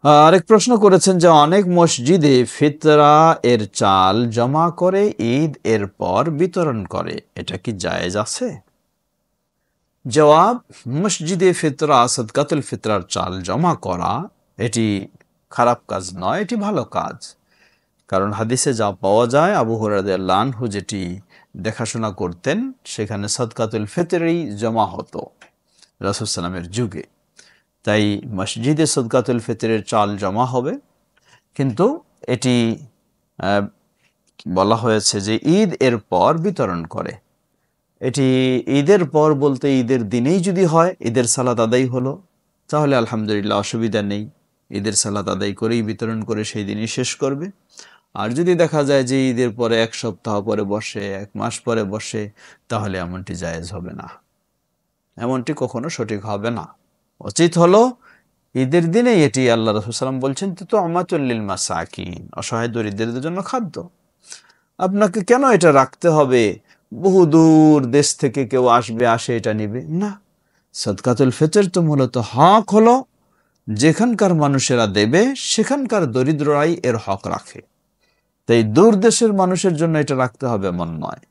আরেক প্রশ্ন করেছেন যে অনেক মসজিদে ফিতরা এর চাল জমা করে ঈদ এর পর বিতরণ করে, এটা কি জায়েজ আছে? জবাব, মসজিদে ফিতরা সদকাতুল ফিতরার চাল জমা করা এটি খারাপ কাজ নয়, এটি ভালো কাজ। কারণ হাদিসে যা পাওয়া যায়, আবু হুরায়রা রাদিয়াল্লাহু আনহু যেটি দেখাশোনা করতেন সেখানে সদকাতুল ফিতরই জমা হতো রাসূল সাল্লামের যুগে। তাই মসজিদে সদকাতুল ফিতরের চাল জমা হবে, কিন্তু এটি বলা হয়েছে যে ঈদ এর পর বিতরণ করে। এটি ঈদের পর বলতে ঈদের দিনেই যদি হয়, ঈদের সালাত আদায় হলো, তাহলে আলহামদুলিল্লাহ অসুবিধা নেই, ঈদের সালাত আদায় করেই বিতরণ করে সেই দিনই শেষ করবে। আর যদি দেখা যায় যে ঈদের পরে এক সপ্তাহ পরে বসে, এক মাস পরে বসে, তাহলে এমনটি জায়েজ হবে না, এমনটি কখনো সঠিক হবে না। উচিত হলো ঈদের দিনে এটি, আল্লাহ রাসূল সাল্লাল্লাহু আলাইহি ওয়াসাল্লাম বলছেন তো আমাতুল লিল মাসাকিন, অসহায় দরিদ্রদের জন্য খাদ্য। আপনাকে কেন এটা রাখতে হবে? বহু দূর দেশ থেকে কেউ আসে এটা নিবে না। সদকাতুল ফিতর তো মূলত হক হলো যেখানকার মানুষেরা দেবে সেখানকার দরিদ্ররাই এর হক রাখে। তাই দূর দেশের মানুষের জন্য এটা রাখতে হবে এমন নয়।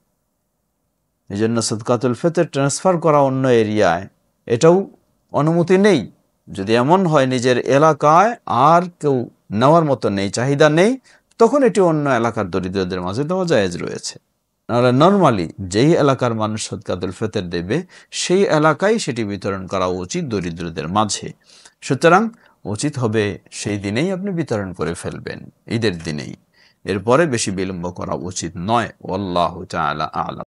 এই জন্য সদকাতুল ফিতর ট্রান্সফার করা অন্য এরিয়ায়, এটাও অনুমতি নেই। যদি এমন হয় নিজের এলাকায় আর কেউ নেওয়ার মতো নেই, চাহিদা নেই, তখন এটি অন্য এলাকার দরিদ্রদের মাঝে দেওয়া জায়েজ রয়েছে। নাহলে নর্মালি যেই এলাকার মানুষ সদকাতুল ফিতর দেবে সেই এলাকায় সেটি বিতরণ করা উচিত দরিদ্রদের মাঝে। সুতরাং উচিত হবে সেই দিনেই আপনি বিতরণ করে ফেলবেন, ঈদের দিনেই, এরপরে বেশি বিলম্ব করা উচিত নয়। আল্লাহু তাআলা আ'লাম।